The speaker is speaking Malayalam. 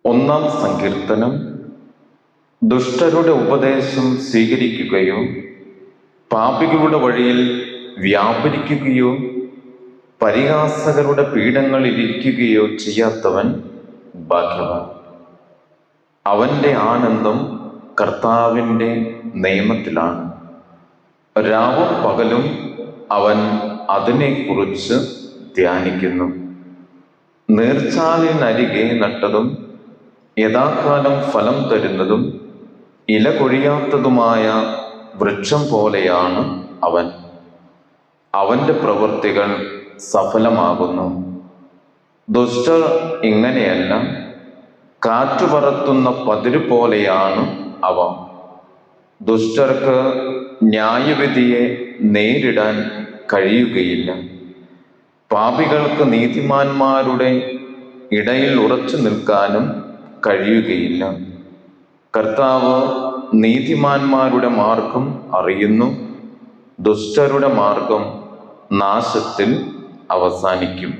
ഒന്നാം സങ്കീർത്തനം. ദുഷ്ടരുടെ ഉപദേശം സ്വീകരിക്കുകയോ പാപികളുടെ വഴിയിൽ വ്യാപരിക്കുകയോ പരിഹാസകരുടെ പീഠങ്ങളിൽ ഇരിക്കുകയോ ചെയ്യാത്തവൻ ഭാഗ്യവാൻ. അവൻ്റെ ആനന്ദം കർത്താവിൻ്റെ നിയമത്തിലാണ്. രാവും പകലും അവൻ അതിനെക്കുറിച്ച് ധ്യാനിക്കുന്നു. നീർച്ചാലിനരികെ നട്ടതും യഥാകാലം ഫലം തരുന്നതും ഇല കൊഴിയാത്തതുമായ വൃക്ഷം പോലെയാണ് അവൻ. അവൻ്റെ പ്രവൃത്തികൾ സഫലമാകുന്നു. ദുഷ്ടർ ഇങ്ങനെയല്ല, കാറ്റു പറത്തുന്ന പതിരു പോലെയാണ് അവ. ദുഷ്ടർക്ക് ന്യായവിധിയെ നേരിടാൻ കഴിയുകയില്ല. പാപികൾക്ക് നീതിമാന്മാരുടെ ഇടയിൽ ഉറച്ചു നിൽക്കാനും കഴിയുകയില്ല. കർത്താവ് നീതിമാന്മാരുടെ മാർഗം അറിയുന്നു, ദുഷ്ടരുടെ മാർഗം നാശത്തിൽ അവസാനിക്കും.